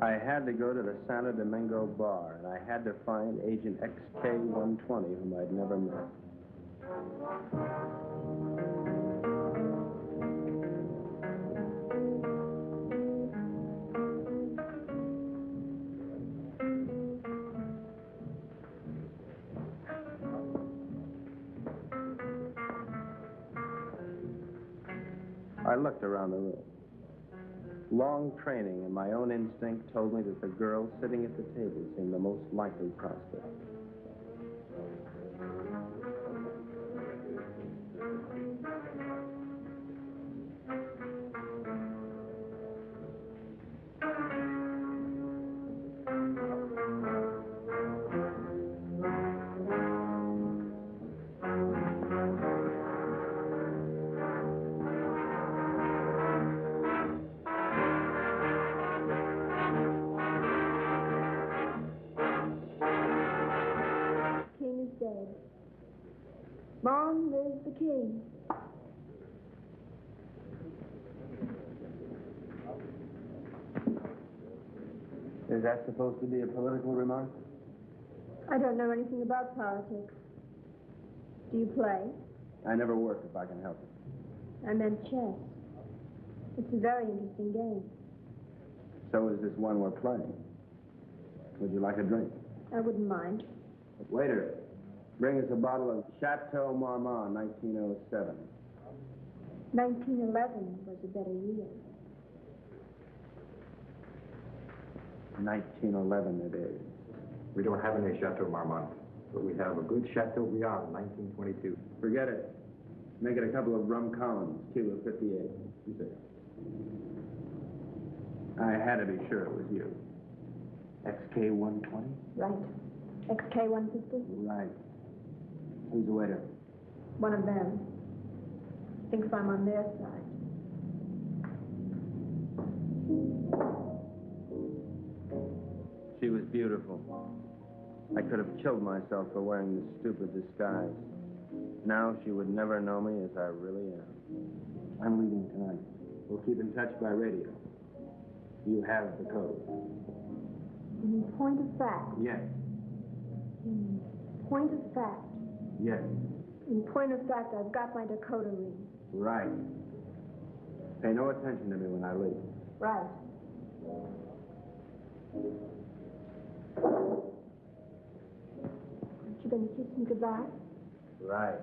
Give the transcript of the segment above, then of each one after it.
I had to go to the Santo Domingo bar, and I had to find Agent XK-120, whom I'd never met. I looked around the room. Long training and my own instinct told me that the girl sitting at the table seemed the most likely prospect. Long live the king. Is that supposed to be a political remark? I don't know anything about politics. Do you play? I never work if I can help it. I meant chess. It's a very interesting game. So is this one we're playing. Would you like a drink? I wouldn't mind. Waiter, bring us a bottle of Chateau Marmont, 1907. 1911 was a better year. 1911 it is. We don't have any Chateau Marmont, but we have a good Chateaubriand, 1922. Forget it. Make it a couple of rum Collins, Cuba 58. You say. I had to be sure it was you. XK-120? Right. XK-150? Right. Who's the waiter? One of them. Thinks I'm on their side. She was beautiful. I could have killed myself for wearing this stupid disguise. Now she would never know me as I really am. I'm leaving tonight. We'll keep in touch by radio. You have the code. In point of fact? Yes. In point of fact? Yes. In point of fact, I've got my decoder ring. Right. Pay no attention to me when I leave. Right. Aren't you going to kiss me goodbye? Right.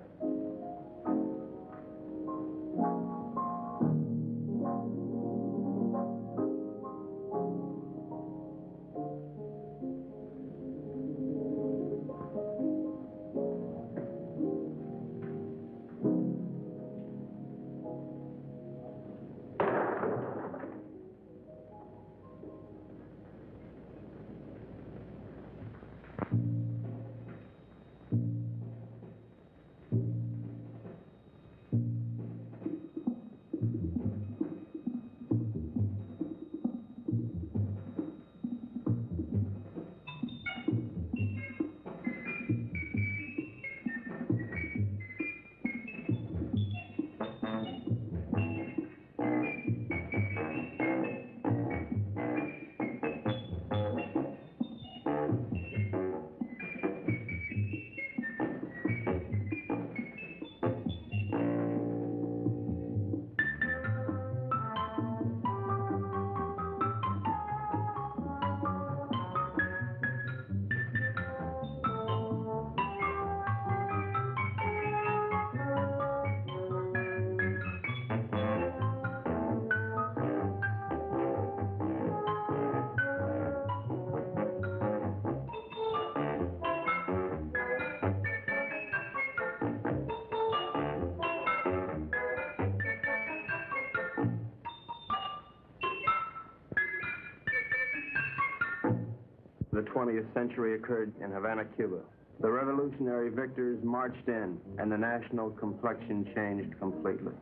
The 20th century occurred in Havana, Cuba. The revolutionary victors marched in, and the national complexion changed completely.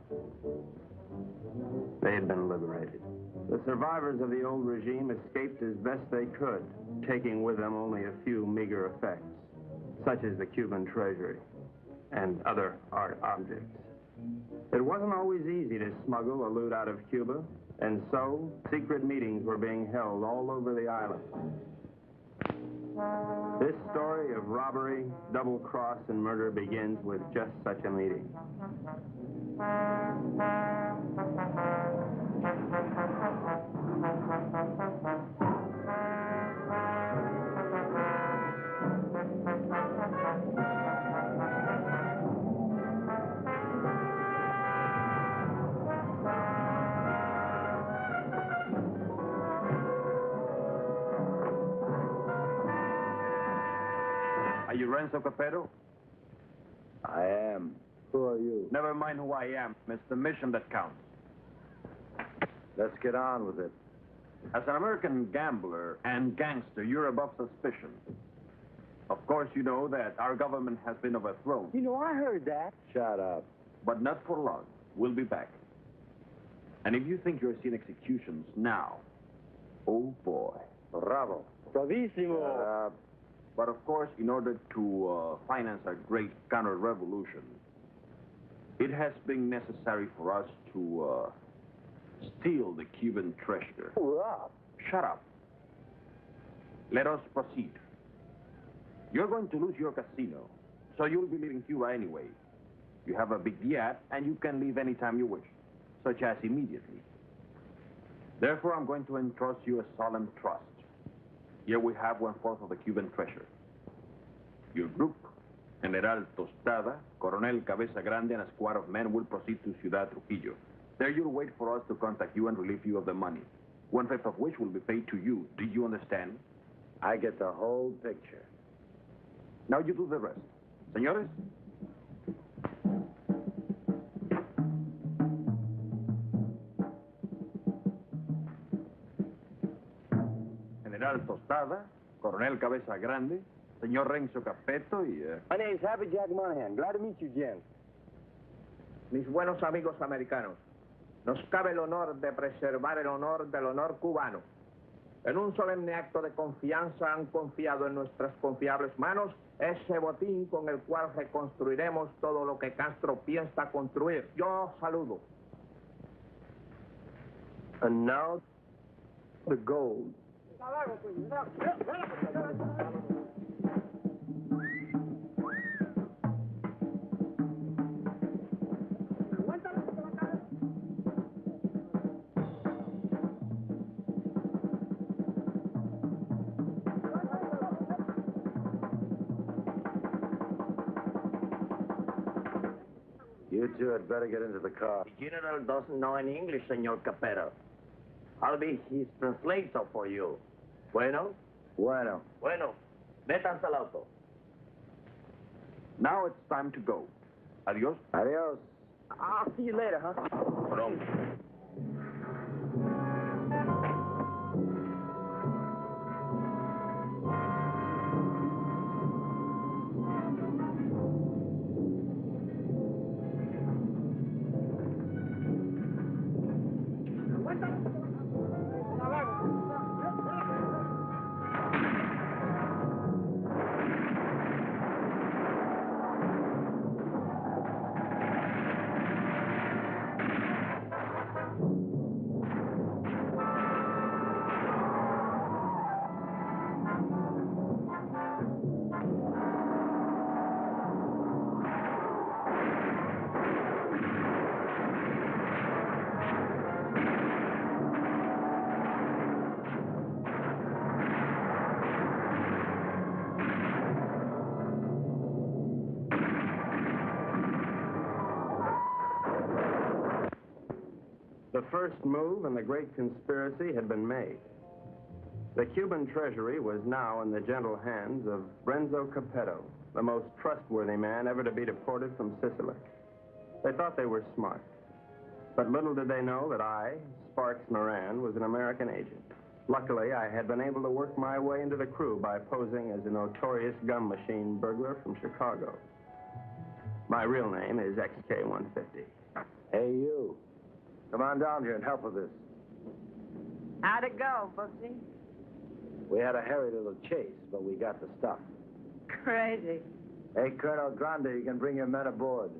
They had been liberated. The survivors of the old regime escaped as best they could, taking with them only a few meager effects, such as the Cuban treasury and other art objects. It wasn't always easy to smuggle or loot out of Cuba, And so, secret meetings were being held all over the island. This story of robbery, double-cross, and murder begins with just such a meeting. Are you Renzo Capetto? I am. Who are you? Never mind who I am. It's the mission that counts. Let's get on with it. As an American gambler and gangster, you're above suspicion. Of course, you know that our government has been overthrown. You know, I heard that. Shut up. But not for long. We'll be back. And if you think you're seeing executions now, oh boy. Bravo. Bravissimo. But of course, in order to finance a great counter-revolution, it has been necessary for us to steal the Cuban treasure. Hurrah. Shut up. Let us proceed. You're going to lose your casino, so you'll be leaving Cuba anyway. You have a big yacht, and you can leave anytime you wish, such as immediately. Therefore, I'm going to entrust you a solemn trust. Here we have 1/4 of the Cuban treasure. Your group, General Tostada, Coronel Cabeza Grande, and a squad of men will proceed to Ciudad Trujillo. There you'll wait for us to contact you and relieve you of the money, 1/5 of which will be paid to you. Do you understand? I get the whole picture. Now you do the rest. Señores? General Tostada, Coronel Cabeza Grande, Señor Renzo Capetto y... My name's Happy Jack Monahan. Glad to meet you, gents. Mis buenos amigos americanos, nos cabe el honor de preservar el honor del honor cubano. En un solemne acto de confianza han confiado en nuestras confiables manos ese botín con el cual reconstruiremos todo lo que Castro piensa construir. Yo saludo. And now, the gold. You two had better get into the car. The general doesn't know any English, Senor Capetto. I'll be his translator for you. Bueno? Bueno. Bueno. Métanse al auto. Now it's time to go. Adios. Adios. I'll see you later, huh? Pronto. The first move in the great conspiracy had been made. The Cuban treasury was now in the gentle hands of Renzo Capetto, the most trustworthy man ever to be deported from Sicily. They thought they were smart. But little did they know that I, Sparks Moran, was an American agent. Luckily, I had been able to work my way into the crew by posing as a notorious gum machine burglar from Chicago. My real name is XK150. Hey, you. Come on down here and help with this. How'd it go, Booksy? We had a hairy little chase, but we got the stuff. Crazy. Hey, Colonel Grande, you can bring your men aboard.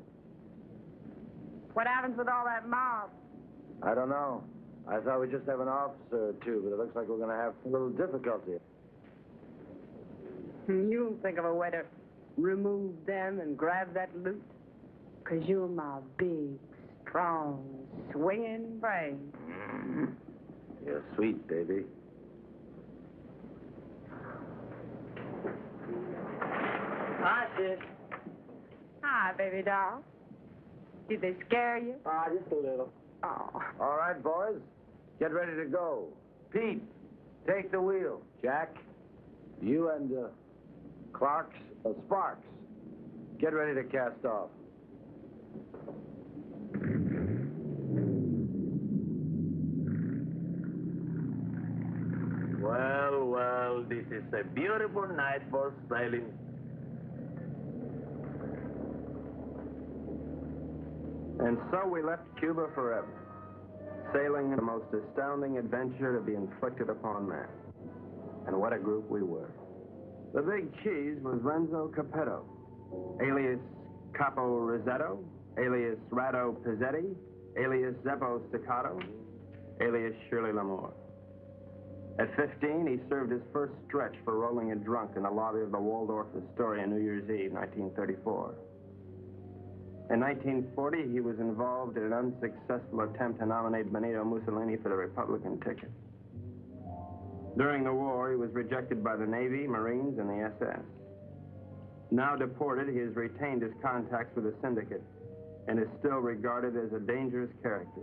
What happens with all that mob? I don't know. I thought we'd just have an officer or two, but it looks like we're going to have a little difficulty. You think of a way to remove them and grab that loot? Because you're my big, strong, swinging brain. You're sweet, baby. Hi, sis. Hi, baby doll. Did they scare you? Just a little. Oh. All right, boys. Get ready to go. Pete, take the wheel. Jack, you and Sparks, get ready to cast off. Well, well, this is a beautiful night for sailing. And so we left Cuba forever, sailing the most astounding adventure to be inflicted upon man. And what a group we were. The big cheese was Renzo Capetto, alias Capo Rosetto, alias Rado Pizzetti, alias Zeppo Staccato, alias Shirley Lamour. At 15, he served his first stretch for rolling a drunk in the lobby of the Waldorf Astoria New Year's Eve, 1934. In 1940, he was involved in an unsuccessful attempt to nominate Benito Mussolini for the Republican ticket. During the war, he was rejected by the Navy, Marines, and the SS. Now deported, he has retained his contacts with the syndicate and is still regarded as a dangerous character.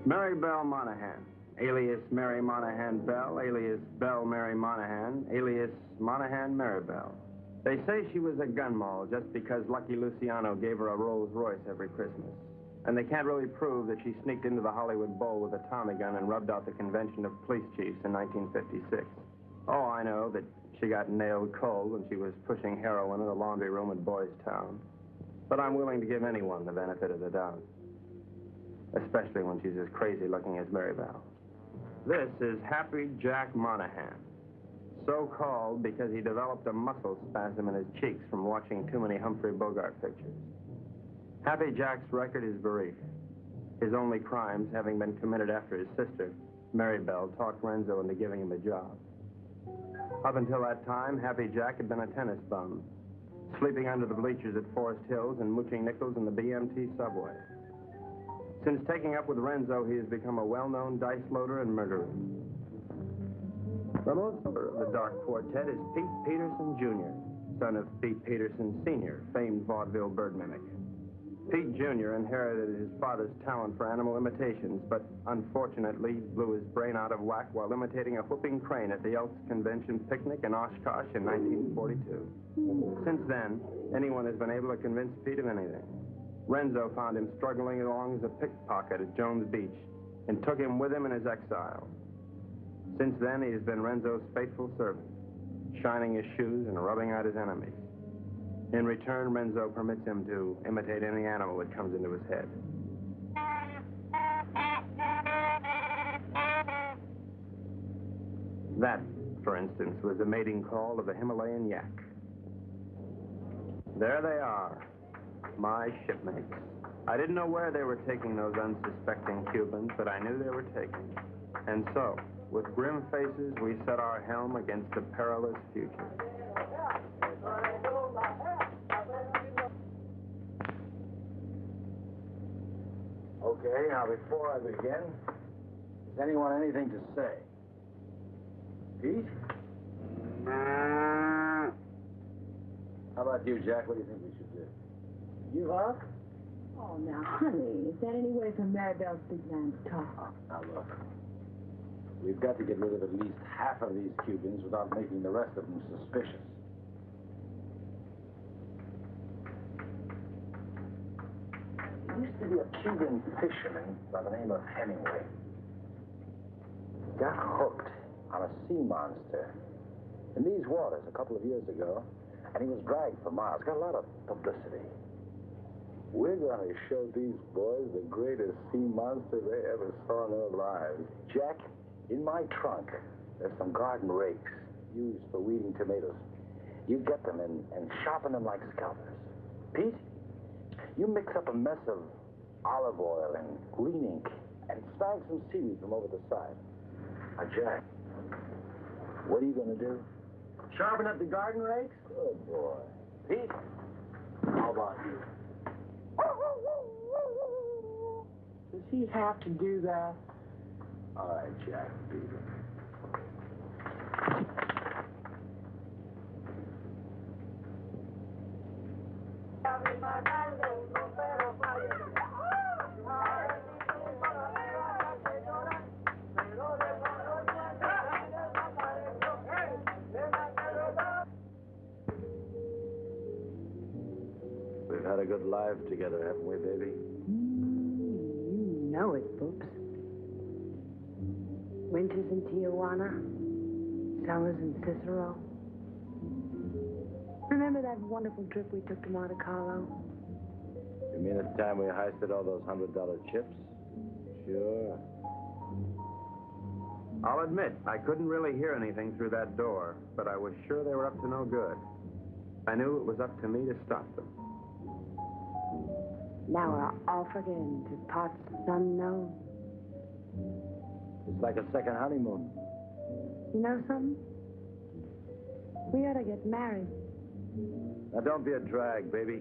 Mary-Belle Monahan, alias Mary Monahan Belle, alias Belle Mary Monahan, alias Monahan Mary-Belle. They say she was a gun moll just because Lucky Luciano gave her a Rolls Royce every Christmas. And they can't really prove that she sneaked into the Hollywood Bowl with a Tommy gun and rubbed out the convention of police chiefs in 1956. Oh, I know that she got nailed cold when she was pushing heroin in a laundry room in Boys Town. But I'm willing to give anyone the benefit of the doubt, especially when she's as crazy looking as Mary-Belle. This is Happy Jack Monahan, so called because he developed a muscle spasm in his cheeks from watching too many Humphrey Bogart pictures. Happy Jack's record is brief, his only crimes having been committed after his sister, Mary-Belle, talked Renzo into giving him a job. Up until that time, Happy Jack had been a tennis bum, sleeping under the bleachers at Forest Hills and mooching nickels in the BMT subway. Since taking up with Renzo, he has become a well-known dice loader and murderer. The most of the Dark Quartet is Pete Peterson, Jr., son of Pete Peterson, Sr., famed vaudeville bird mimic. Pete Jr. inherited his father's talent for animal imitations, but unfortunately blew his brain out of whack while imitating a whooping crane at the Elks Convention picnic in Oshkosh in 1942. Since then, anyone has been able to convince Pete of anything. Renzo found him struggling along as a pickpocket at Jones Beach and took him with him in his exile. Since then, he has been Renzo's faithful servant, shining his shoes and rubbing out his enemies. In return, Renzo permits him to imitate any animal that comes into his head. That, for instance, was the mating call of the Himalayan yak. There they are, my shipmates. I didn't know where they were taking those unsuspecting Cubans, but I knew they were taking. And so, with grim faces, we set our helm against a perilous future. Okay, now before I begin, does anyone anything to say? Pete? How about you, Jack? What do you think we should do? You up? Oh, now, honey, is that any way for Mary-Belle's big man to talk? Now, look. We've got to get rid of at least half of these Cubans without making the rest of them suspicious. There used to be a Cuban fisherman by the name of Hemingway. He got hooked on a sea monster in these waters a couple of years ago, and he was dragged for miles. Got a lot of publicity. We're going to show these boys the greatest sea monster they ever saw in their lives. Jack, in my trunk, there's some garden rakes used for weeding tomatoes. You get them and sharpen them like scalpers. Pete, you mix up a mess of olive oil and green ink, and snag some seaweed from over the side. Now, Jack, what are you going to do? Sharpen up the garden rakes? Good boy. Pete, how about you? Does he have to do that? All right, Jack, beat it. We've had a good life together, haven't we, baby? You know it, Boops. Winters in Tijuana, summers in Cicero. Remember that wonderful trip we took to Monte Carlo? You mean at the time we heisted all those $100 chips? Sure. I'll admit, I couldn't really hear anything through that door, but I was sure they were up to no good. I knew it was up to me to stop them. Now we're off again to parts unknown. It's like a second honeymoon. You know something? We ought to get married. Now, don't be a drag, baby.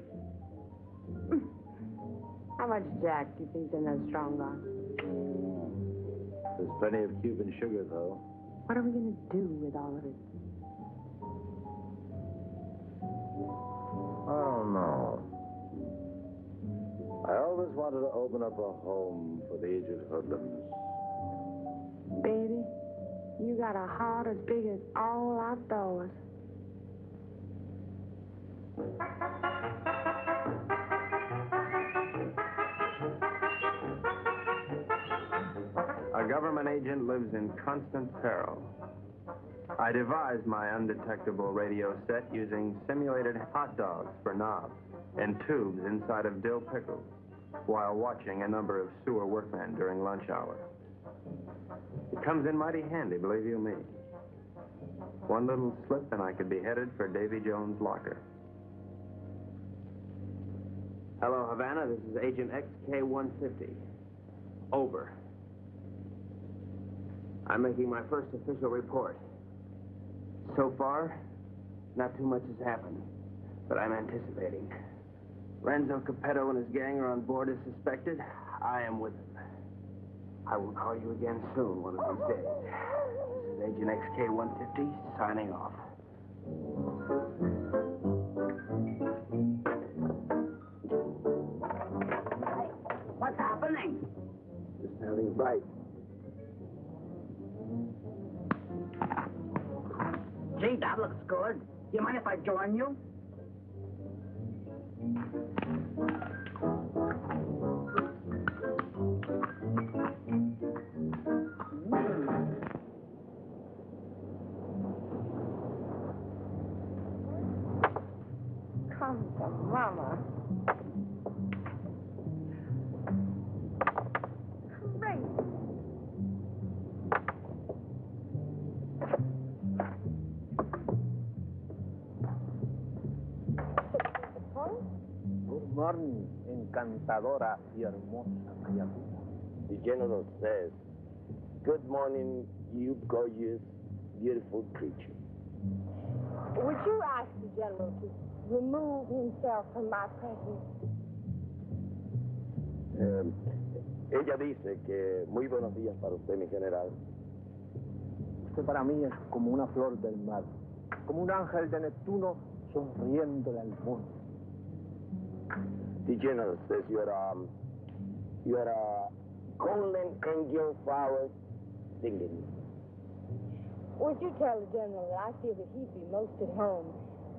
How much Jack do you think they're no strong on? There's plenty of Cuban sugar, though. What are we going to do with all of it? I don't know. I always wanted to open up a home for the aged hoodlums. Baby, you got a heart as big as all outdoors. A government agent lives in constant peril. I devised my undetectable radio set using simulated hot dogs for knobs and tubes inside of dill pickles while watching a number of sewer workmen during lunch hour. It comes in mighty handy, believe you me. One little slip and I could be headed for Davy Jones' locker. Hello, Havana. This is Agent XK-150. Over. I'm making my first official report. So far, not too much has happened, but I'm anticipating. Renzo Capetto and his gang are on board as suspected. I am with them. I will call you again soon, one of these days. This is Agent XK-150 signing off. What's happening? Just having a bite. Gee, that looks good. You mind if I join you? Come to Mama. Great. Good morning, encantadora y hermosa criatura. The general says, "Good morning, you gorgeous, beautiful creature." Would you ask the general to remove himself from my presence? Ella dice que muy buenos días para usted, mi general. Usted para mí es como una flor del mar, como un ángel de Neptuno sonriéndole al mundo. The general says you're a golden angel flower singing. Would you tell the general that I feel that he'd be most at home,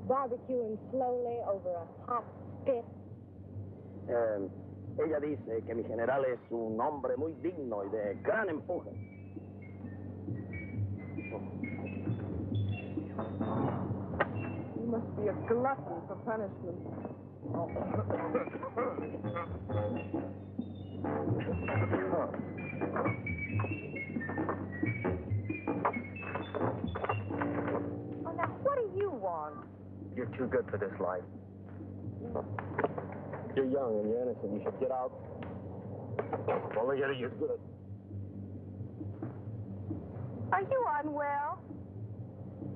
barbecuing slowly over a hot spit? Ella dice que mi general es un hombre muy digno y de gran empuje. You must be a glutton for punishment. Oh, now, what do you want? You're too good for this life. You're young and you're innocent. You should get out Only getting you good. Are you unwell?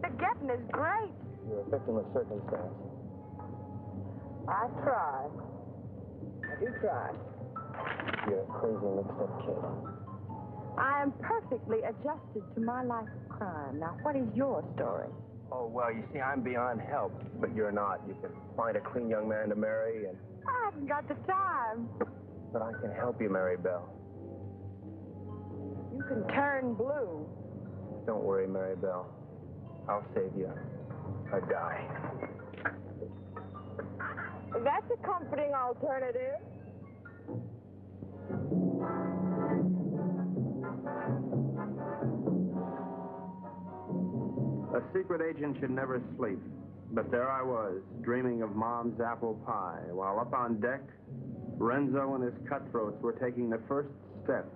The getting is great. You're a victim of circumstance. I try. I do try. You're a crazy mixed-up kid. I am perfectly adjusted to my life of crime. Now, what is your story? Oh, well, you see, I'm beyond help, but you're not. You can find a clean young man to marry, and... I haven't got the time. But I can help you, Mary-Belle. You can turn blue. Don't worry, Mary-Belle. I'll save you. I die. That's a comforting alternative. A secret agent should never sleep. But there I was, dreaming of Mom's apple pie, while up on deck, Renzo and his cutthroats were taking the first step,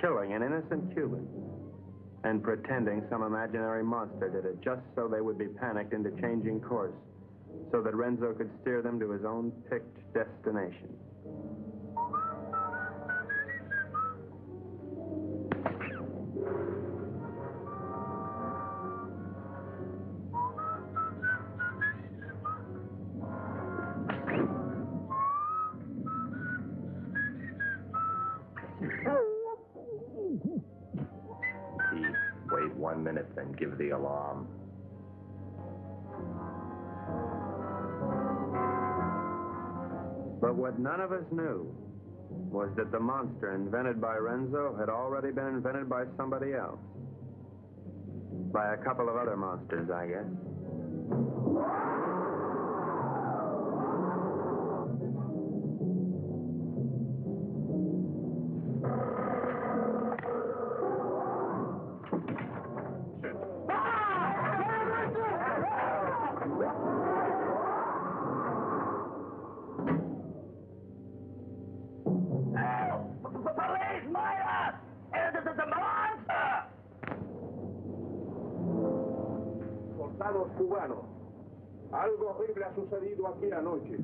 killing an innocent Cuban, and pretending some imaginary monster did it just so they would be panicked into changing course, so that Renzo could steer them to his own picked destination. Wait 1 minute, then give the alarm. But what none of us knew was that the monster invented by Renzo had already been invented by somebody else. By a couple of other monsters, I guess. Soldados cubanos, algo horrible ha sucedido aquí anoche.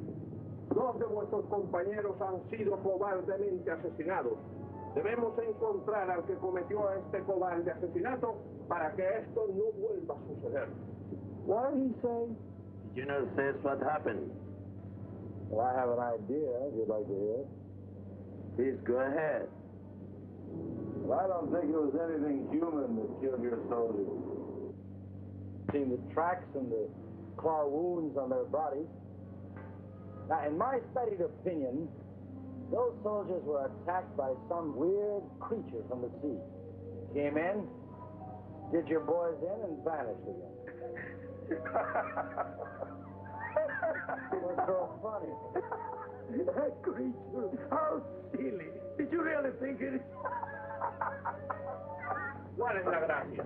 2 de vuestros compañeros han sido cobardemente asesinados. Debemos encontrar al que cometió este cobarde asesinato para que esto no vuelva a suceder. What did he say? The general says what happened. Well, I have an idea, if you'd like to hear it. Please go ahead. Well, I don't think it was anything human that killed your soldiers. Seen the tracks and the claw wounds on their bodies. Now, in my studied opinion, those soldiers were attacked by some weird creature from the sea. Came in, did your boys in, and vanished again. What's so funny? That creature, how silly. Did you really think it? ¿Cuál es la gracia?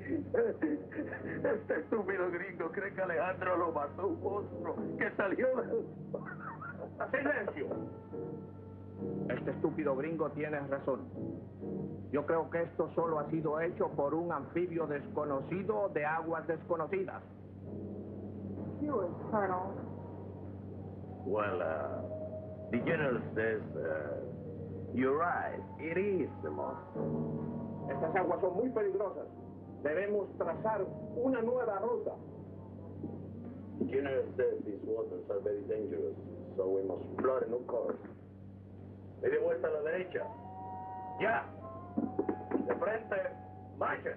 Este estúpido gringo cree que Alejandro lo mató un monstruo que salió de... ¡Silencio! Este estúpido gringo tiene razón. Yo creo que esto solo ha sido hecho por un anfibio desconocido de aguas desconocidas. Yours, Colonel. Well, the general says, you're right. It is the monster. Estas aguas son muy peligrosas. Debemos trazar una nueva ruta. The general says these waters are very dangerous, so we must plot a new course. Media vuelta a la derecha. Ya. De frente, marcha.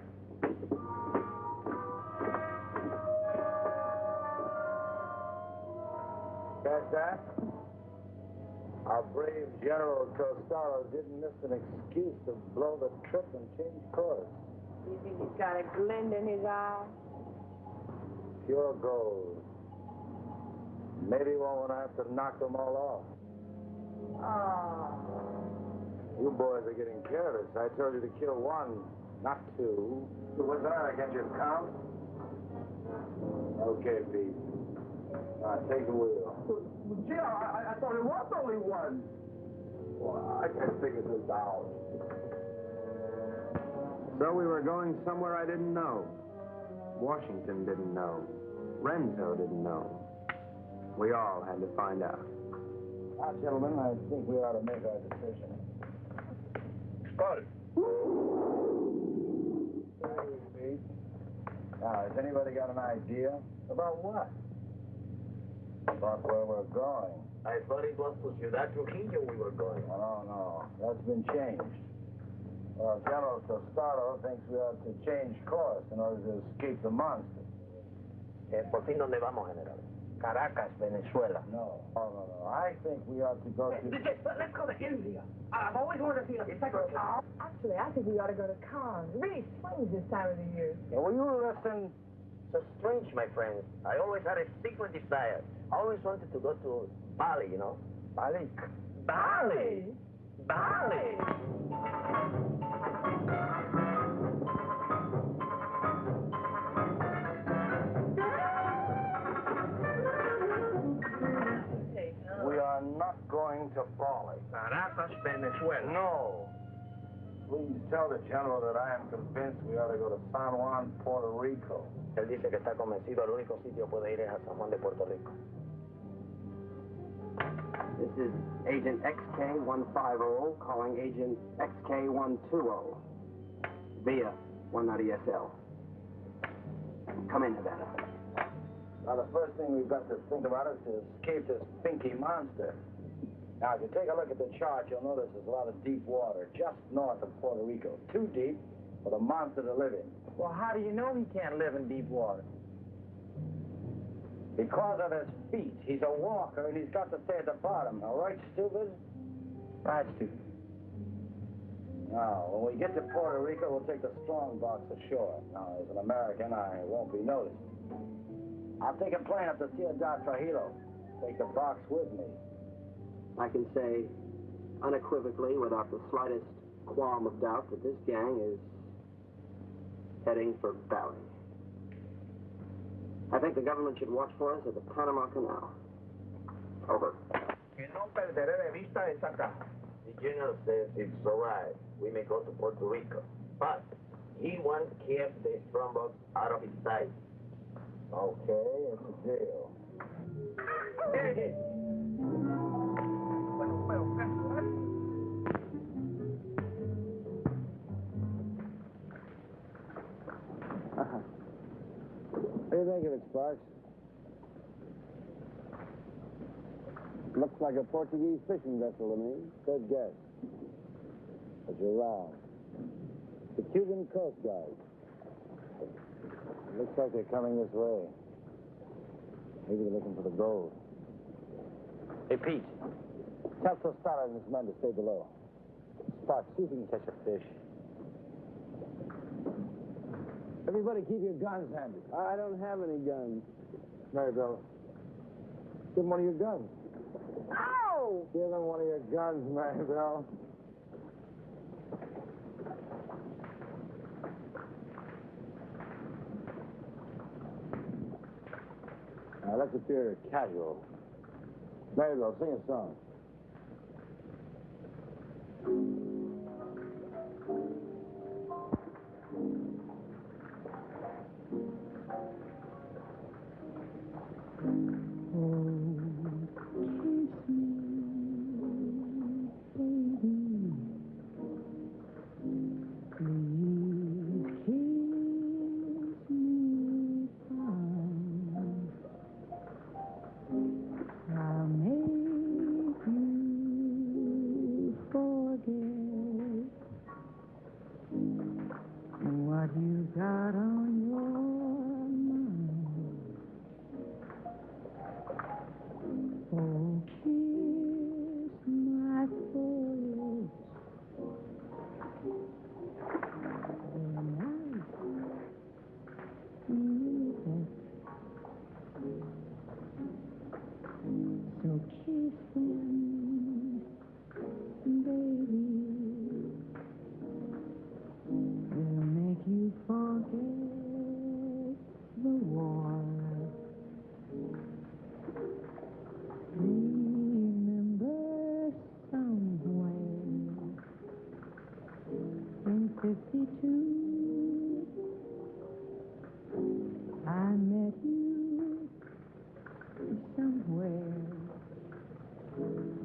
Catch that? Our brave General Tostada didn't miss an excuse to blow the trip and change course. You think he's got a glint in his eye? Pure gold. Maybe we won't have to knock them all off. Oh. You boys are getting careless. I told you to kill 1, not 2. Was that? I got your count? Okay, Pete. Take the wheel. Gee, I thought it was only 1. Well, I can't figure this out. So we were going somewhere I didn't know. Washington didn't know. Renzo didn't know. We all had to find out. Now, gentlemen, I think we ought to make our decision. Skull. Now, has anybody got an idea? About what? About where we're going. I thought it was to Ciudad Trujillo we were going. No. That's been changed. Well, General Tostada thinks we ought to change course in order to escape the monster. ¿Por fin dónde vamos, General? Caracas, Venezuela. No. I think we ought to go to... Let's go to India. I've always wanted to see a secretary. Actually, I think we ought to go to Cannes. It really swings this time of the year. Yeah, will you listen? So strange, my friend. I always had a secret desire. I always wanted to go to Bali, you know? Bali? Bali! Bali! We are not going to Bali. Caracas, Venezuela. No. Please tell the General that I am convinced we ought to go to San Juan, Puerto Rico. Él dice que está convencido, el único sitio puede ir es a San Juan de Puerto Rico. This is Agent XK150 calling Agent XK120 via 190 SL. Come in, Havana. Now, the first thing we've got to think about is to escape this pinky monster. Now, if you take a look at the chart, you'll notice there's a lot of deep water just north of Puerto Rico. Too deep for the monster to live in. Well, how do you know he can't live in deep water? Because of his feet. He's a walker, and he's got to stay at the bottom. All right, stupid? Right, stupid. Now, when we get to Puerto Rico, we'll take the strong box ashore. Now, as an American, I won't be noticed. I'll take a plane up to Ciudad Trujillo. Take the box with me. I can say unequivocally, without the slightest qualm of doubt, that this gang is heading for Bali. I think the government should watch for us at the Panama Canal. Over. Que no perderé de vista esa caja. The general says it's all right. We may go to Puerto Rico. But he wants to keep the strongbox out of his sight. Okay, it's a deal. What do you think of it, Sparks? Looks like a Portuguese fishing vessel to me. Good guess. But you're wrong. The Cuban Coast Guard. Looks like they're coming this way. Maybe they're looking for the gold. Hey, Pete. Tell Tostada and his men to stay below. Sparks, see if you can catch a fish. Everybody keep your guns handy. I don't have any guns. Mary-Belle, give them one of your guns. Ow! Give them one of your guns, Mary-Belle. Now, let's appear casual. Mary-Belle, sing a song.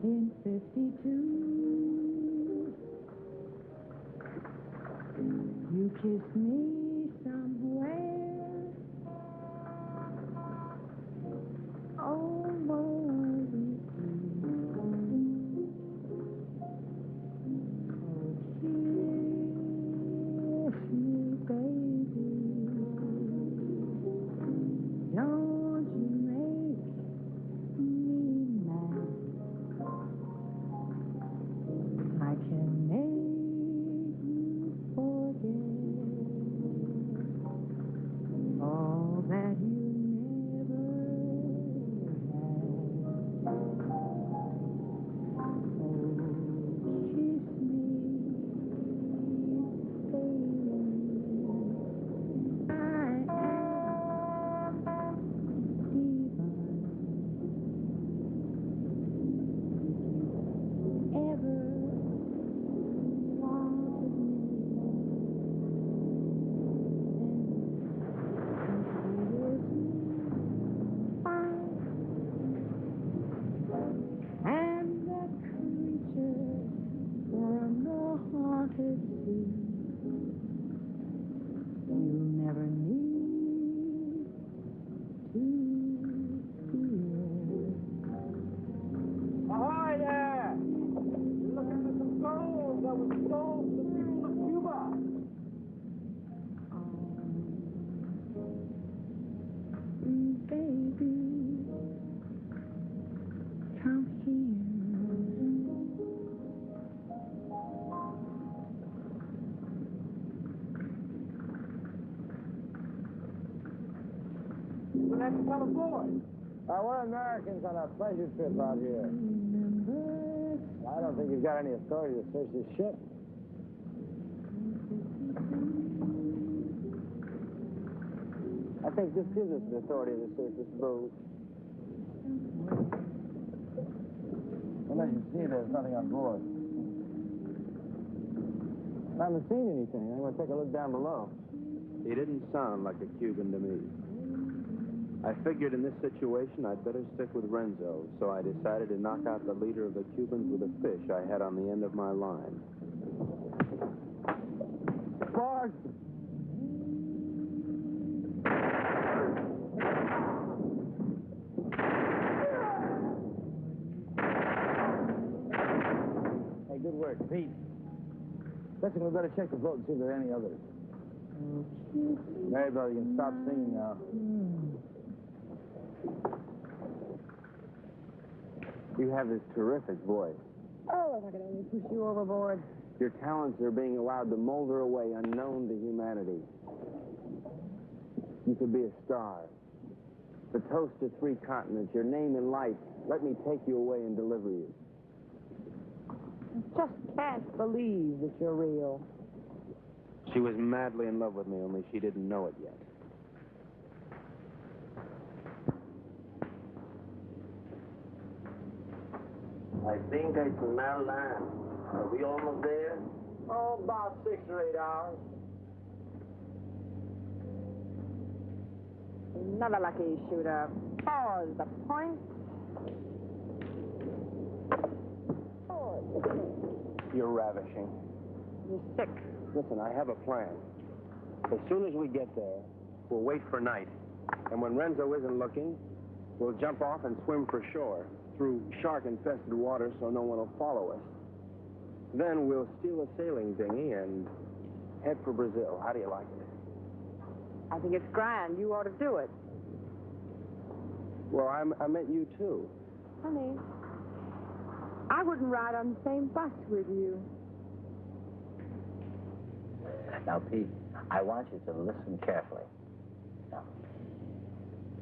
In You kissed me somewhere over the sea. Oh, kiss me, baby. Don't you make me mad. I can make you forget all that you never had. Oh, kiss me, baby. I am divine. If you ever wanted and the creature from the haunted sea, you'll never need to fear. Ahoy there! You're looking for some gold that was sold to the people of Cuba. Baby, come here. We'll have to come aboard. We're Americans on a pleasure trip out here. I don't think you've got any authority to search this ship. I think this gives us the authority to search this boat. Well, as you see, there's nothing on board. I haven't seen anything. I'm going to take a look down below. He didn't sound like a Cuban to me. I figured in this situation I'd better stick with Renzo, so I decided to knock out the leader of the Cubans with a fish I had on the end of my line. Forward! Hey, good work, Pete. Listen, we better check the boat and see if there are any others. Mary-Belle, you can stop singing now. You have this terrific voice. Oh, if I could only push you overboard. Your talents are being allowed to molder away unknown to humanity. You could be a star. The toast of 3 continents, your name in lights. Let me take you away and deliver you. I just can't believe that you're real. She was madly in love with me, only she didn't know it yet. I think I smell land. Are we almost there? Oh, about 6 or 8 hours. Another lucky shooter. Pause the point. You're ravishing. You're sick. Listen, I have a plan. As soon as we get there, we'll wait for night. And when Renzo isn't looking, we'll jump off and swim for shore through shark-infested water so no one will follow us. Then we'll steal a sailing dinghy and head for Brazil. How do you like it? I think it's grand. You ought to do it. Well, I meant you, too. Honey, I wouldn't ride on the same bus with you. Now, Pete, I want you to listen carefully. Now,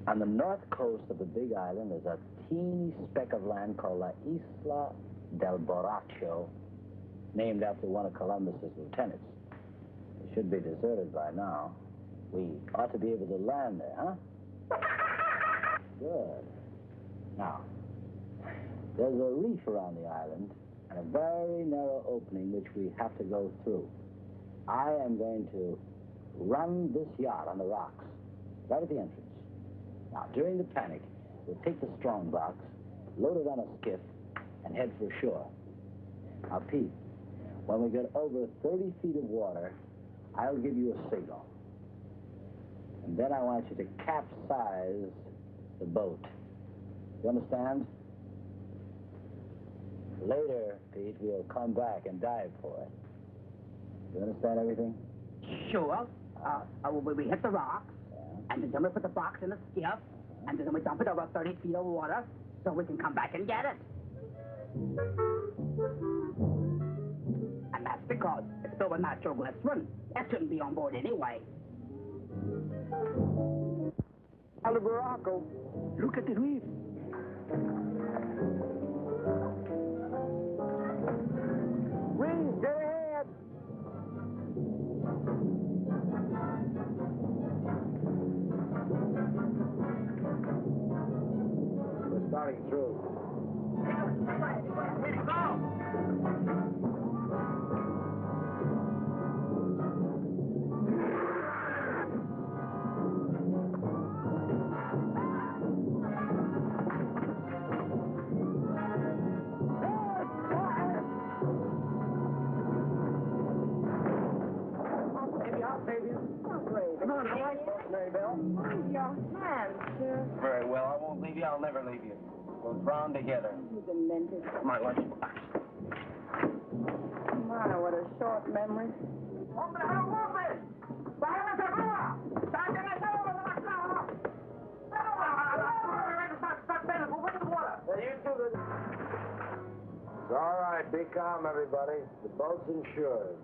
on the north coast of the big island is a teeny speck of land called La Isla del Borracho, named after one of Columbus's lieutenants. It should be deserted by now. We ought to be able to land there, huh? Good. Now, there's a reef around the island and a very narrow opening which we have to go through. I am going to run this yacht on the rocks, right at the entrance. Now, during the panic, we'll take the strong box, load it on a skiff, and head for shore. Now, Pete, when we get over 30 feet of water, I'll give you a signal. And then I want you to capsize the boat. You understand? Later, Pete, we'll come back and dive for it. You understand everything? Sure. We hit the rocks, and then we put the box in the skiff, and then we dump it over 30 feet of water so we can come back and get it. And that's because it's filled with natural glycerin. That shouldn't be on board anyway. Albaraco, look at the reef. Reef, get ahead. We're starting through. Mary-Belle? Your hand, sir. Very well, I won't leave you. I'll never leave you. We'll drown together. You demented. My lunchbox. My, what a short memory. It's all right. Be calm, everybody. The boat's insured.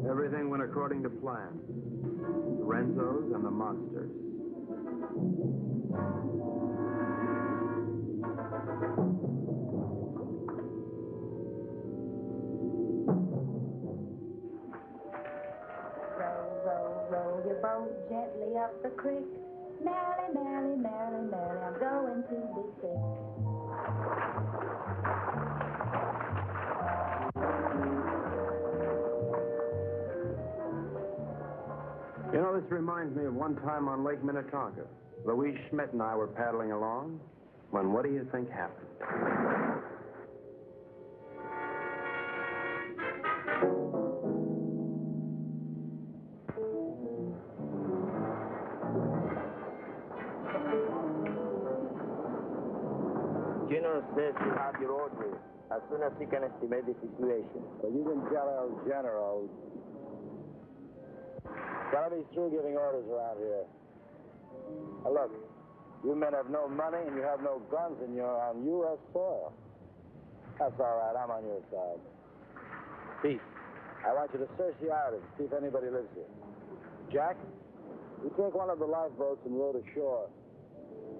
Everything went according to plan. The Renzos and the monsters. Row your boat gently up the creek. Merrily, merrily, merrily, merrily, I'm going to be sick. You know, this reminds me of one time on Lake Minnetonka. Louise Schmidt and I were paddling along when what do you think happened? General says you have your orders as soon as he can estimate the situation. Well, you can tell El General. Gotta be through giving orders around here. Now, look, you men have no money and you have no guns and you're on U.S. soil. That's all right. I'm on your side. Pete, I want you to search the island, see if anybody lives here. Jack, you take one of the lifeboats and row to shore.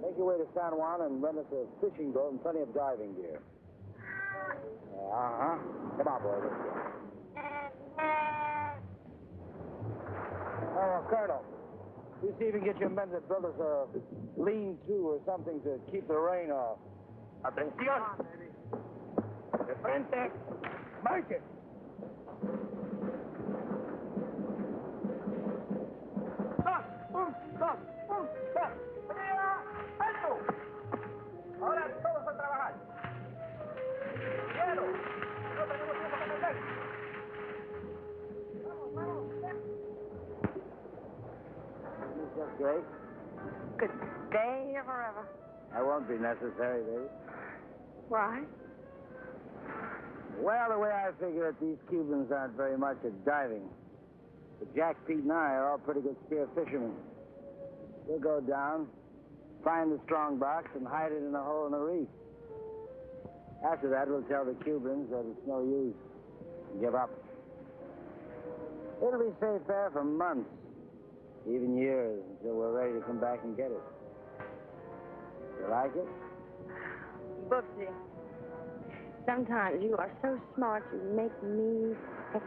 Make your way to San Juan and rent us a fishing boat and plenty of diving gear. Uh-huh. Come on, boy. Let's go. Oh, Colonel, you see if you can get your men to build us a lean-to or something to keep the rain off. Atención. De frente. Marchen. ¡Alto! Ahora todos a trabajar. ¡Quiero! No tenemos tiempo que perder. Vamos, vamos. That's great. Good day or forever. That won't be necessary, baby. Why? Well, the way I figure it, these Cubans aren't very much at diving. But Jack, Pete, and I are all pretty good spear fishermen. We'll go down, find the strong box, and hide it in a hole in the reef. After that, we'll tell the Cubans that it's no use. Give up. It'll be safe there for months, even years, until we're ready to come back and get it. You like it? Bubsy, sometimes you are so smart you make me sick.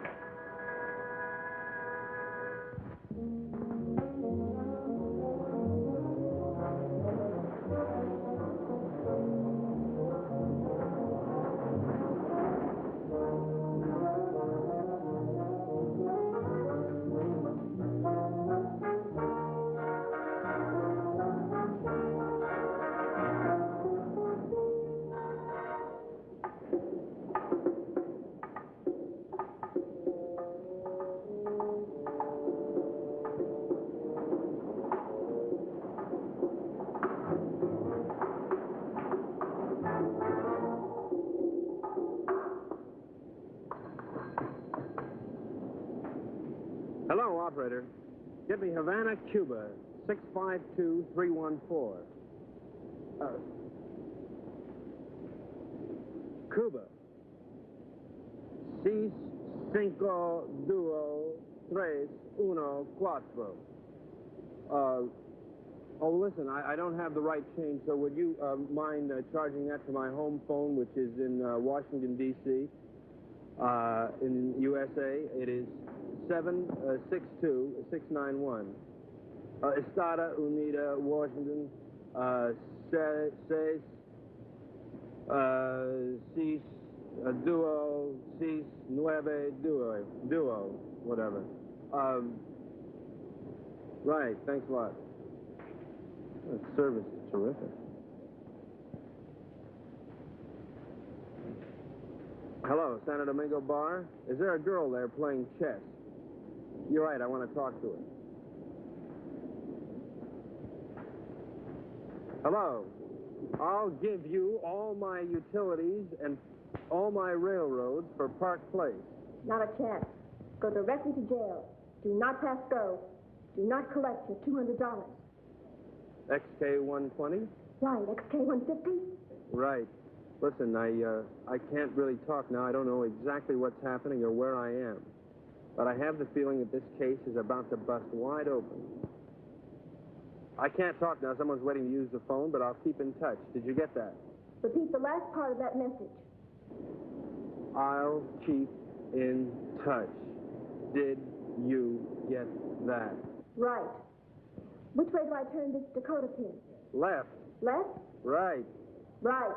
Hello, operator. Get me Havana, Cuba, 652314. Cuba. 6, 5, 2, 3, 1, 4. Oh, listen, I don't have the right change, so would you mind charging that to my home phone, which is in Washington, D.C., in USA? It is 762-691. Estada Unida, Washington, 6, 2, 6, 9, 2, whatever. Right, thanks a lot. The service is terrific. Hello, Santo Domingo Bar. Is there a girl there playing chess? You're right, I want to talk to her. Hello. I'll give you all my utilities and all my railroads for Park Place. Not a chance. Go directly to jail. Do not pass go. Do not collect your $200. XK-120? Right, XK-150? Right. Listen, I can't really talk now. I don't know exactly what's happening or where I am. But I have the feeling that this case is about to bust wide open. I can't talk now. Someone's waiting to use the phone, but I'll keep in touch. Did you get that? Repeat the last part of that message. I'll keep in touch. Did you get that? Right. Which way do I turn this Dakota pin? Left. Left? Right. Right.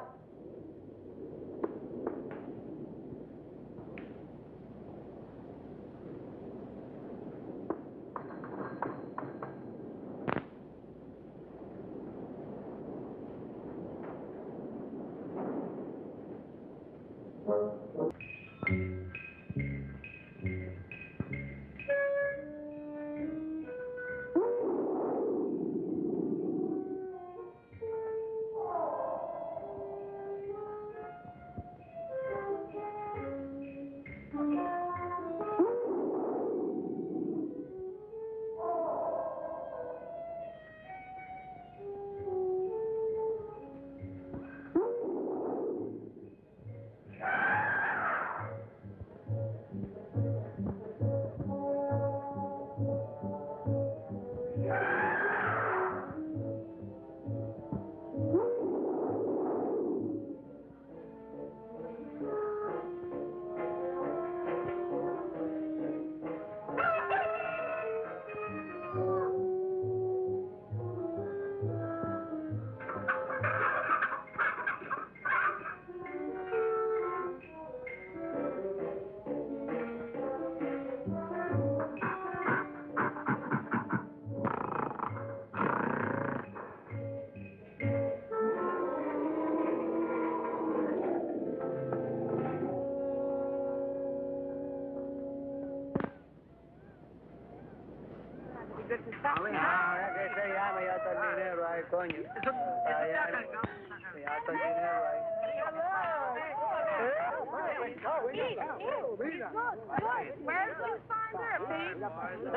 Where's the find her,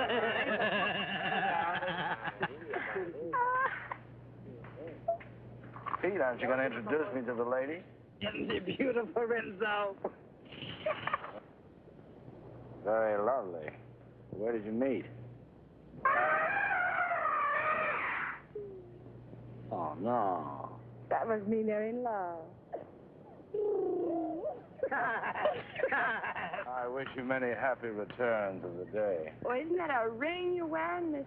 Pete, aren't you going to introduce me to the lady? Isn't she beautiful, Renzo? Very lovely. Where did you meet? Oh, no. That must mean they're in love. I wish you many happy returns of the day. Oh, isn't that a ring you're wearing, Miss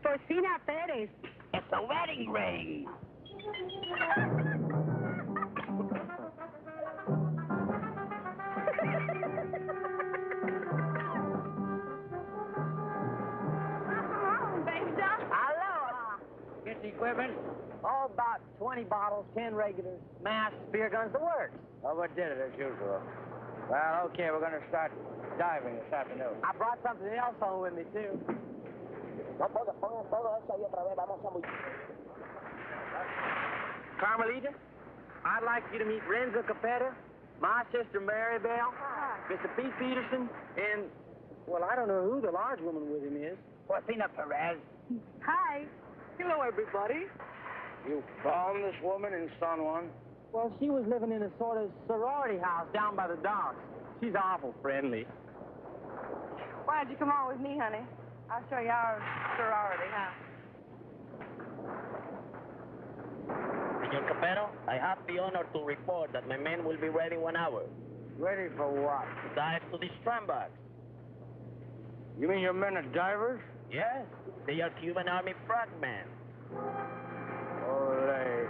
Porcina Perez? It's a wedding ring. Get the equipment? Oh, about 20 bottles, 10 regulars, masks, spear guns, the works. Overdid it as usual. Well, okay, we're going to start diving this afternoon. I brought something else home with me, too. Carmelita, I'd like you to meet Renzo Capetto, my sister Mary-Belle, Mr. Pete Peterson, and, well, I don't know who the large woman with him is. Porcina Perez. Hi. Hello, everybody. You found this woman in San Juan? Well, she was living in a sort of sorority house down by the docks. She's awful friendly. Why'd you come on with me, honey? I'll show you our sorority house. Senor Capetto, I have the honor to report that my men will be ready 1 hour. Ready for what? To dive to the strandbacks. You mean your men are divers? Yes, they are Cuban Army frogmen. Olé.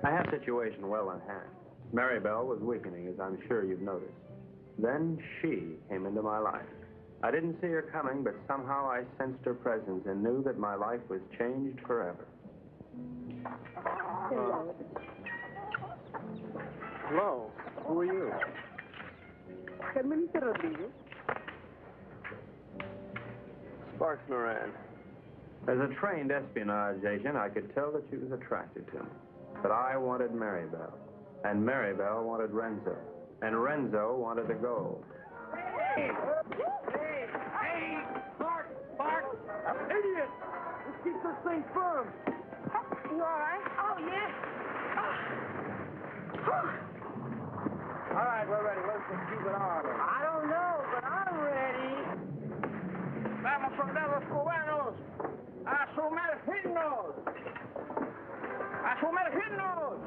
I had the situation well in hand. Mary-Belle was weakening, as I'm sure you've noticed. Then she came into my life. I didn't see her coming, but somehow I sensed her presence and knew that my life was changed forever. Hello. Who are you? Sparks Moran. As a trained espionage agent, I could tell that she was attracted to me. But I wanted Mary-Belle, and Mary-Belle wanted Renzo, and Renzo wanted the gold. Hey! Spark! Idiot! Let's keep this thing firm. You all right? Oh, yes. All right, we're ready. Let's just keep it on. I don't know, but I'm ready. Vamos, soldados cubanos, a sumergirnos. A sumergirnos.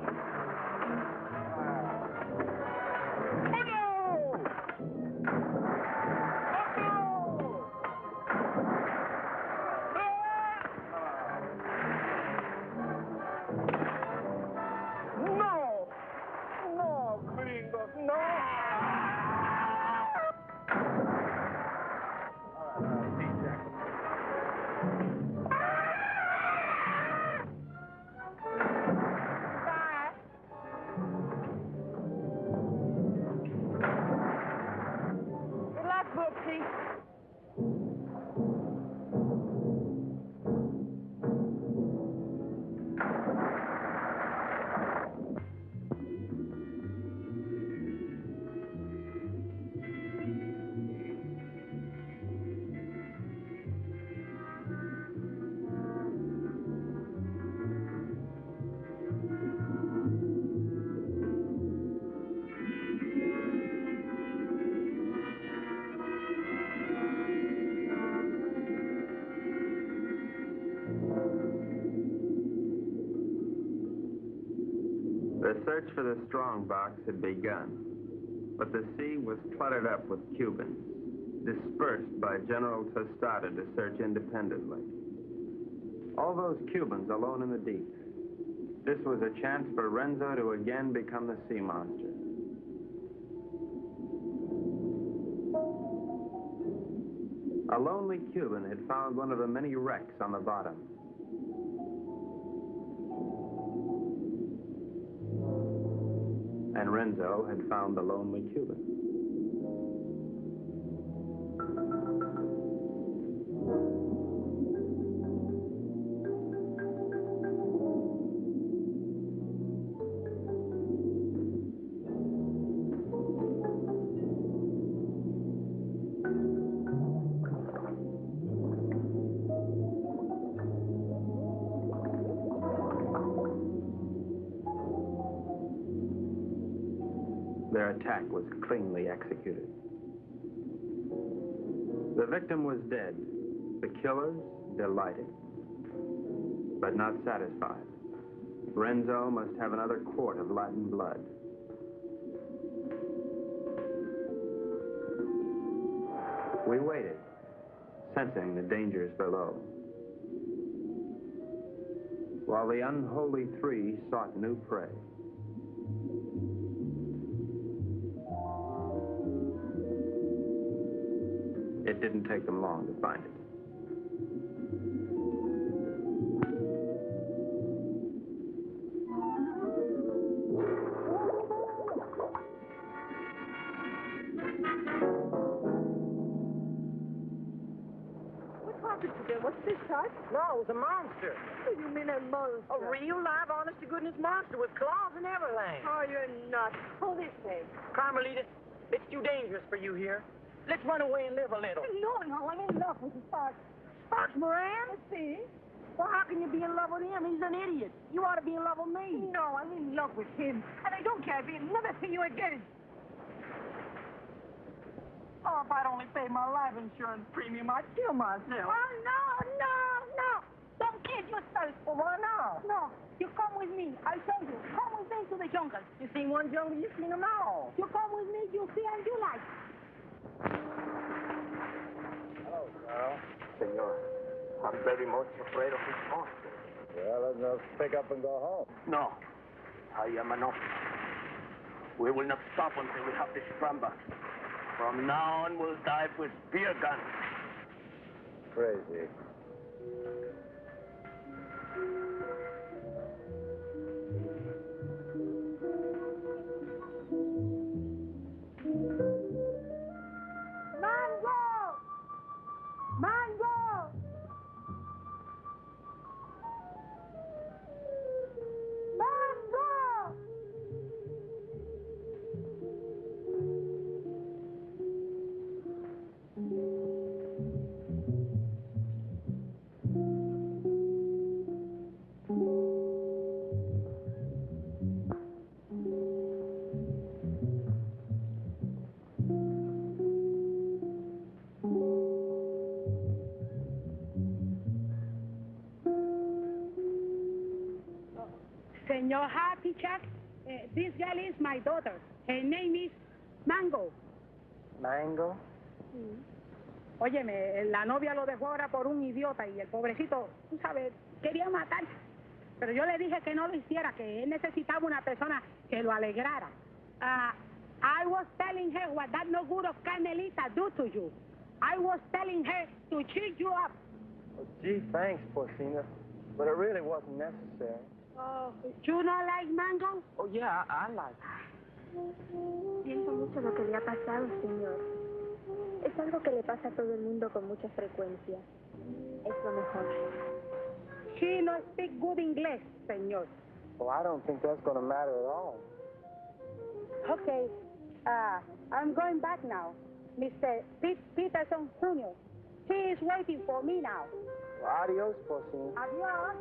The search for the strong box had begun, but the sea was cluttered up with Cubans, dispersed by General Tostada to search independently. All those Cubans alone in the deep. This was a chance for Renzo to again become the sea monster. A lonely Cuban had found one of the many wrecks on the bottom. And Renzo had found the lonely Cuban. Their attack was cleanly executed. The victim was dead. The killers delighted, but not satisfied. Renzo must have another quart of Latin blood. We waited, sensing the dangers below, while the unholy three sought new prey. It didn't take them long to find it. What's this, Tut? No, it was a monster. What do you mean a monster? A real, live, honest-to-goodness monster with claws and everything. Oh, you're nuts. Hold this way. Carmelita, it's too dangerous for you here. Let's run away and live a little. No, I'm in love with the Sparks. Sparks Moran? Let's see. Well, how can you be in love with him? He's an idiot. You ought to be in love with me. No, I'm in love with him. And I don't care if he'll never see you again. Oh, if I'd only paid my life insurance premium, I'd kill myself. Oh, no. Don't kid yourself. Well, why not? No, you come with me. I tell you, come with me to the jungle. You seen one jungle, you've seen them all. You come with me, you see and you like. Hello, Carl. Senor, I'm very much afraid of this monster. Well, let's just pick up and go home. No, I am an officer. We will not stop until we have this scramble. From now on, we'll dive with spear guns. Crazy. Senor Happy Chuck, this girl is my daughter. Her name is Mango. Mango? Óyeme, la novia lo dejó ahora por un idiota y el pobrecito, tú sabes, quería matar. Pero yo le dije que no lo hiciera, que él necesitaba una persona que lo alegrara. I was telling her what that no good of Carmelita do to you. I was telling her to cheer you up. Oh, gee, thanks, Porcina. But it really wasn't necessary. Oh, you not like Mango? Oh, yeah, I like it. Siento mucho lo que le ha pasado, señor. Es algo que le pasa a todo el mundo con mucha frecuencia. Es lo mejor. She no speak good English, señor. Well, I don't think that's going to matter at all. Okay, I'm going back now. Mr. Peterson Jr. He is waiting for me now. Well, adios, Porcina. Adios.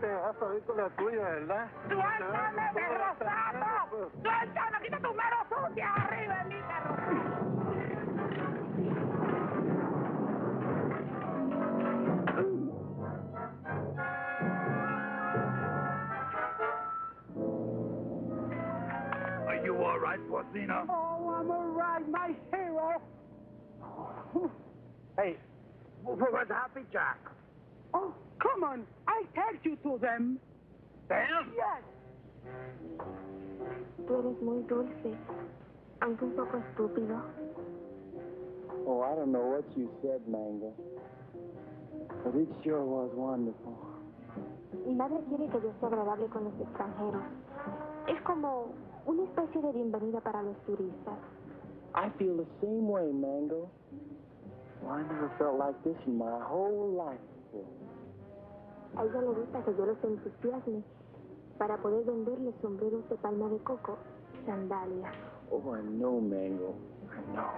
Esa película es tuya, ¿verdad? ¡Suéltame, perro sapo! ¡Suéltame! ¡Quita tu mano sucia arriba de mí, perro! Are you all right, Porcina? Oh, I'm all right, my hero. Hey, where's Happy Jack? Oh, come on. I take you to them. Them? Yes. Tú eres muy dulce, aunque un poco estúpido. Oh, I don't know what you said, Mango. But it sure was wonderful. Mi madre quiere que yo sea agradable con los extranjeros. Es como una especie de bienvenida para los turistas. I feel the same way, Mango. Well, I never felt like this in my whole life before. A ella le gusta que yo los entusiasme para poder venderles sombreros de palma de coco y sandalias. Oh, I know, Mango. I know.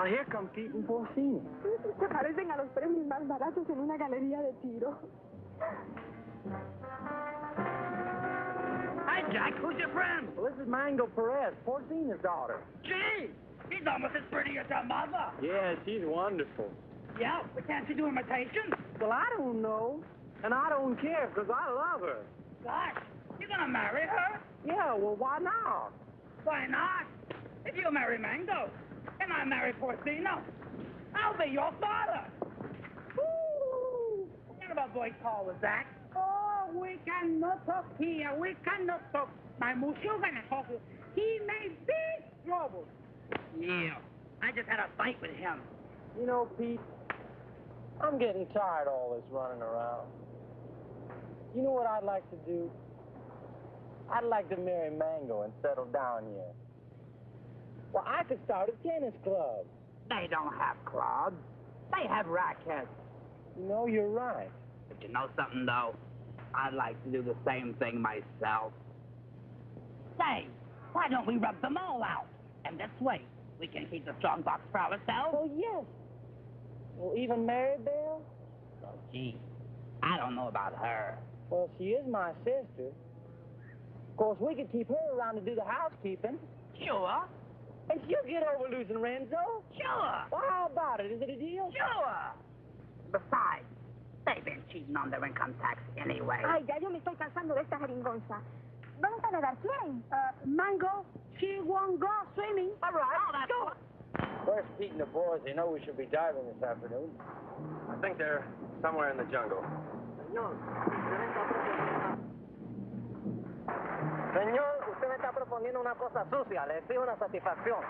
Well, here comes Pete and Porcina. Se parecen a los premios más baratos en una galería de tiro. Hi, Jack. Who's your friend? Well, this is Mango Perez, Porcina's daughter. Gee, she's almost as pretty as her mother. Yeah, she's wonderful. Yeah, but can't she do imitations? Well, I don't know. And I don't care, because I love her. Gosh, you gonna marry her? Yeah, well, why not? Why not? If you marry Mango, and I marry Porcina, I'll be your father. Woo! What kind of a voice call was that? Oh, we cannot talk here. We cannot talk. My monsieur gonna talk. He may be trouble. Yeah, I just had a fight with him. You know, Pete, I'm getting tired of all this running around. You know what I'd like to do? I'd like to marry Mango and settle down here. Well, I could start a tennis club. They don't have clubs. They have rackets. You know, you're right. But you know something, though? I'd like to do the same thing myself. Say, why don't we rub them all out? And this way, we can keep the strong box for ourselves. Oh, yes. Well, even Mary-Belle? Oh, gee, I don't know about her. Well, she is my sister. Of course, we could keep her around to do the housekeeping. Sure. And she'll get over losing Renzo. Sure. Well, how about it? Is it a deal? Sure. Besides, they've been cheating on their income tax anyway. Ay, ya yo me estoy cansando de esta jeringonza. ¿Vamos a nadar? ¿Quién? Mango, she won't go swimming. All right. Oh, that's Go. Where's Pete and the boys? They know we should be diving this afternoon. I think they're somewhere in the jungle. Señor, usted me está proponiendo una cosa sucia. Le exijo una satisfacción.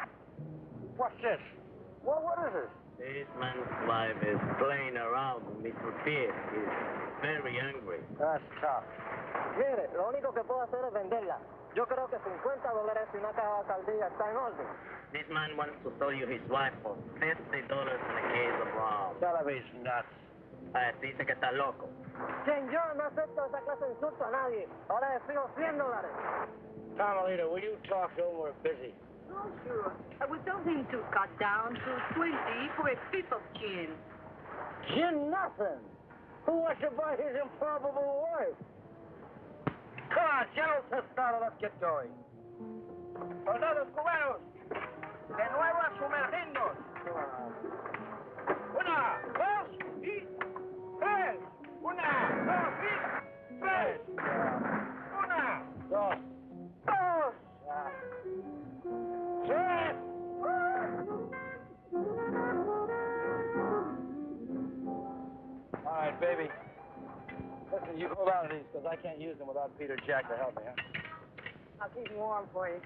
What's this? What is this? This man's wife is playing around with Mr. Pierce. He's very angry. That's tough. Mire, lo único que puedo hacer es venderla. Yo creo que $50 y una caja de alcaldía está en orden. This man wants to sell you his wife for $50 in a case of rum. Television nuts. Dice que está loco. Señor, no acepto esa clase de insulto a nadie. Ahora le exijo $100. Carmelita, will you talk to him? We're busy. Oh, sure. We told him to cut down to 20 for a fifth of gin. Gin nothing. Who wants to buy his improbable wife? Come on, General Tostada, let's get going. Soldados cubanos, de nuevo a sumergirnos. Una, dos y tres. Una, dos y tres. Una, dos, dos, tres. All right, baby. Listen, you hold on to these, because I can't use them without Peter Jack to help me, huh? I'll keep them warm for you.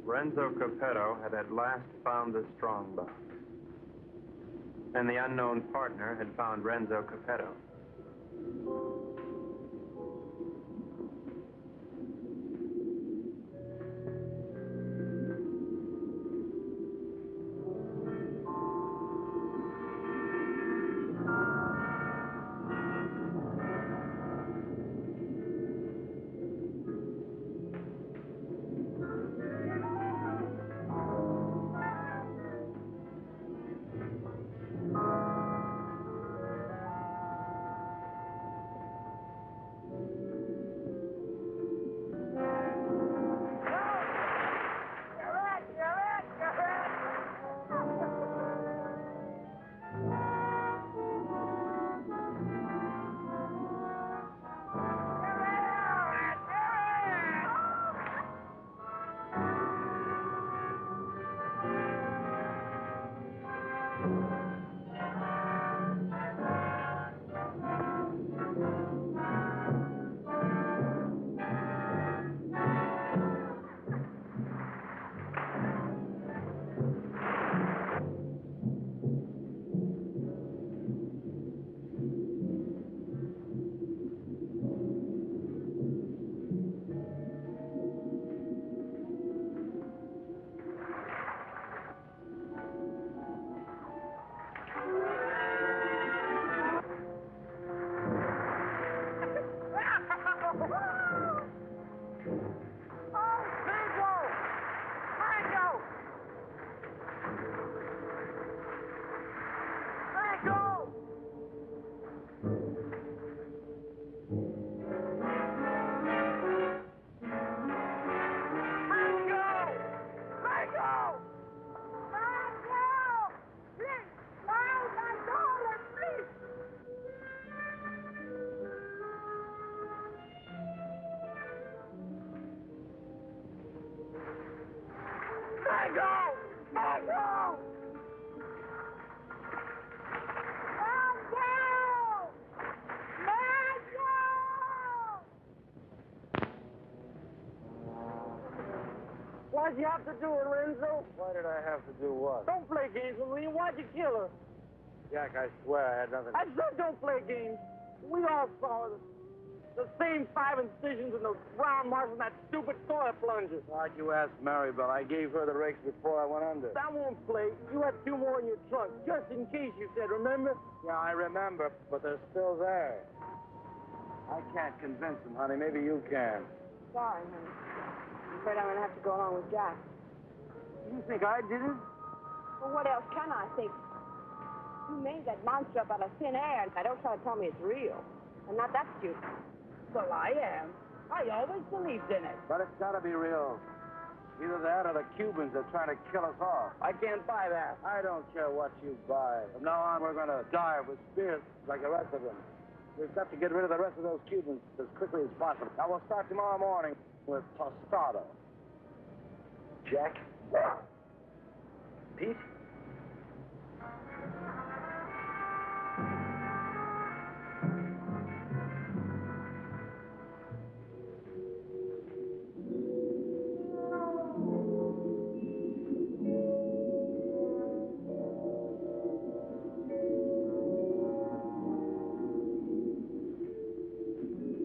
Renzo Capetto had at last found the strong box. And the unknown partner had found Renzo Capetto. Mango! Mango! Why'd you have to do it, Renzo? Why did I have to do what? Don't play games with me. Why'd you kill her? Jack, I swear I had nothing. I said don't play games. We all saw it. The same 5 incisions and those brown marks on that stupid toilet plunger. Why'd you ask Mary-Belle? I gave her the rakes before I went under. That won't play. You had 2 more in your trunk, just in case, you said, remember? Yeah, I remember, but they're still there. I can't convince them, honey. Maybe you can. Sorry, honey. I'm afraid I'm going to have to go along with Jack. You think I did it? Well, what else can I think? You made that monster up out of thin air, and don't try to tell me it's real. I'm not that stupid. Well, I am. I always believed in it. But it's got to be real. Either that or the Cubans are trying to kill us off. I can't buy that. I don't care what you buy. From now on, we're going to die with spears like the rest of them. We've got to get rid of the rest of those Cubans as quickly as possible. Now, we'll start tomorrow morning with Tostada. Jack? Pete?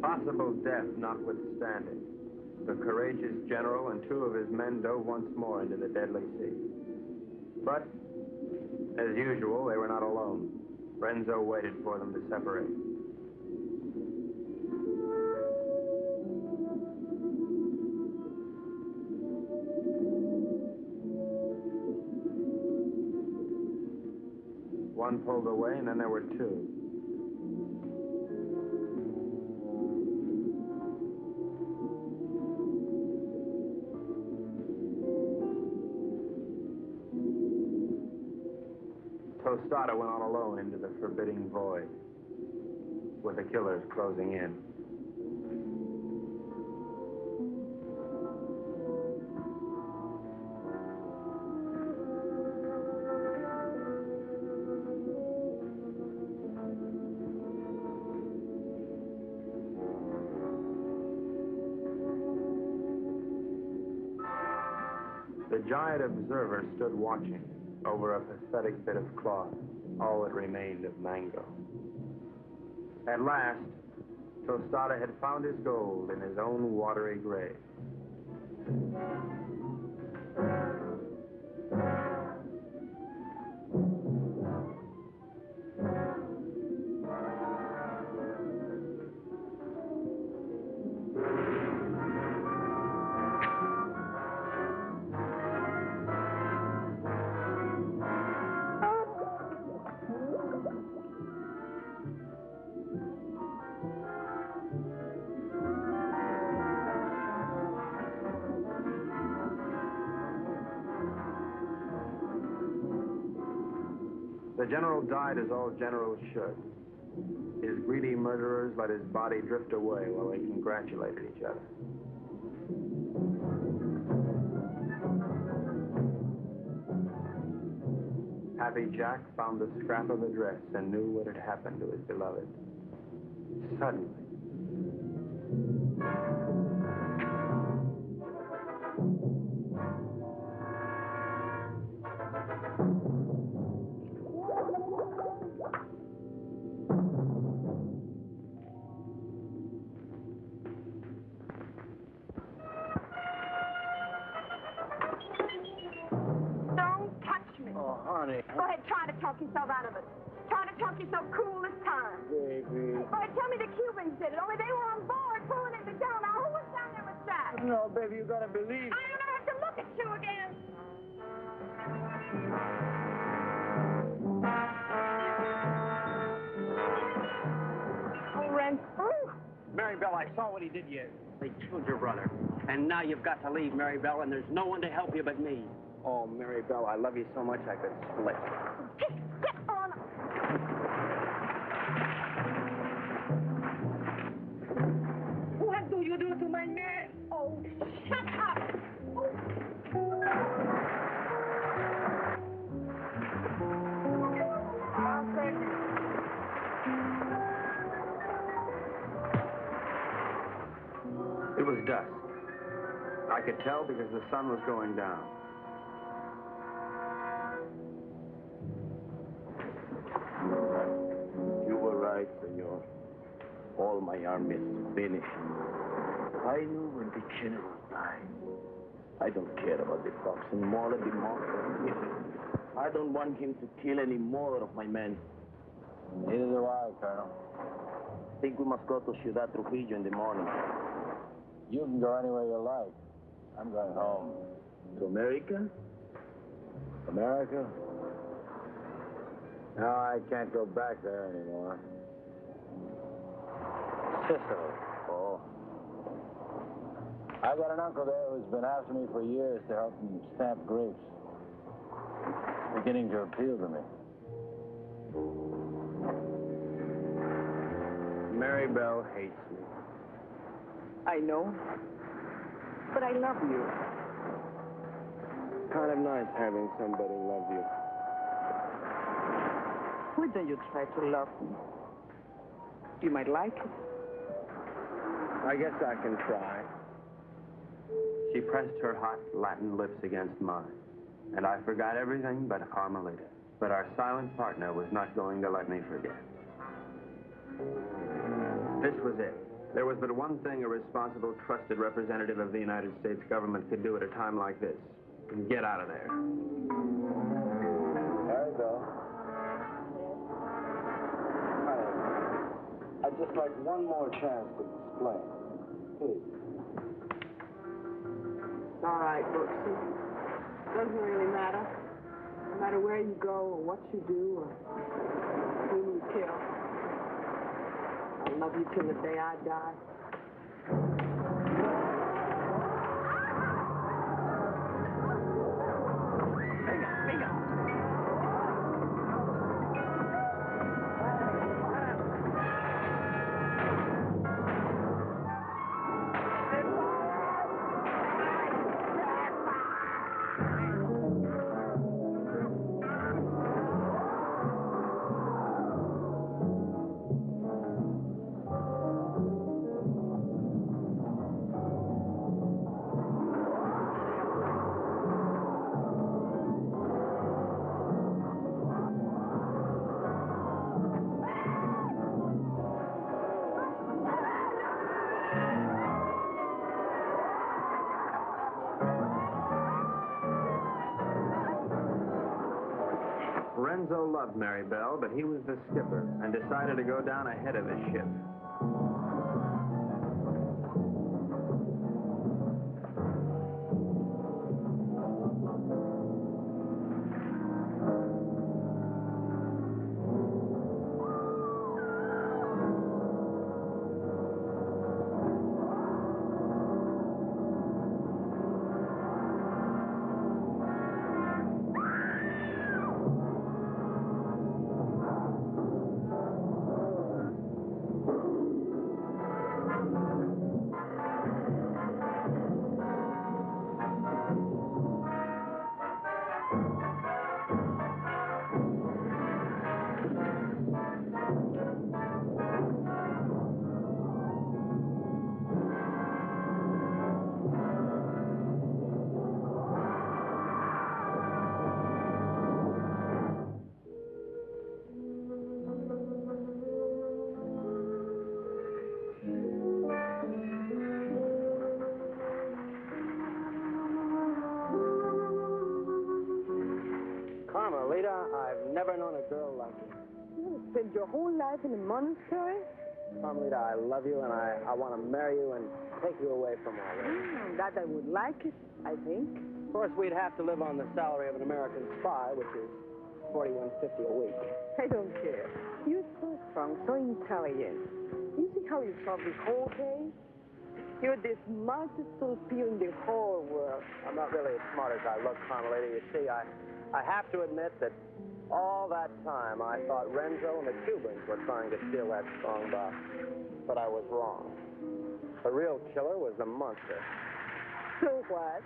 Possible death notwithstanding, the courageous general and 2 of his men dove once more into the deadly sea. But, as usual, they were not alone. Renzo waited for them to separate. One pulled away, and then there were 2. Tostada went on alone into the forbidding void, with the killers closing in. The giant observer stood watching over a pathetic bit of cloth, all that remained of Mango. At last, Tostada had found his gold in his own watery grave. The general died as all generals should. His greedy murderers let his body drift away while they congratulated each other. Happy Jack found the scrap of a dress and knew what had happened to his beloved. Suddenly, Go ahead, try to talk yourself out of it. Try to talk yourself cool this time. Baby. Go ahead, tell me the Cubans did it, only they were on board pulling it down. Now, who was down there with Jack? No, baby, you gotta believe. I don't ever have to look at you again. Oh, Renzo. Mary-Belle, I saw what he did to you. They killed your brother. And now you've got to leave, Mary-Belle, and there's no one to help you but me. oh, Mary-Belle, I love you so much I could split. Get on. What do you do to my man? Oh, shut up. Oh. It was dusk. I could tell because the sun was going down. You were right, senor. All my army is finished. I knew when the general died. I don't care about the fox anymore. Let the monster. I don't want him to kill any more of my men. Neither do I, Colonel. I think we must go to Ciudad Trujillo in the morning. You can go anywhere you like. I'm going home. To America? America? No, I can't go back there anymore. Sicily. Oh. I got an uncle there who's been after me for years to help him stamp grapes. It's beginning to appeal to me. Mary-Belle hates me. I know. But I love you. Kind of nice having somebody love you. Why don't you try to love me? You might like it. I guess I can try. She pressed her hot Latin lips against mine, and I forgot everything but Carmelita. But our silent partner was not going to let me forget. This was it. There was but one thing a responsible, trusted representative of the United States government could do at a time like this. Get out of there. Mary-Belle. I'd just like one more chance to explain. Please. All right, Brooksy. Doesn't really matter. No matter where you go or what you do or who you kill. I love you till the day I die. Renzo loved Mary-Belle, but he was the skipper and decided to go down ahead of his ship. Carmelita, I've never known a girl like you. You spent your whole life in a monastery? Carmelita, I love you, and I want to marry you and take you away from all this. That I would like it, I think. Of course, we'd have to live on the salary of an American spy, which is $41.50 a week. I don't care. You're so strong, so intelligent. You see how you solved this whole case? You're the smartest PO in the whole world. I'm not really as smart as I look, Carmelita. You see, I have to admit that all that time I thought Renzo and the Cubans were trying to steal that strong box. But I was wrong. The real killer was the monster. So what?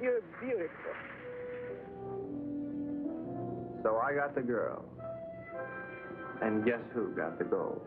You're beautiful. So I got the girl. And guess who got the gold?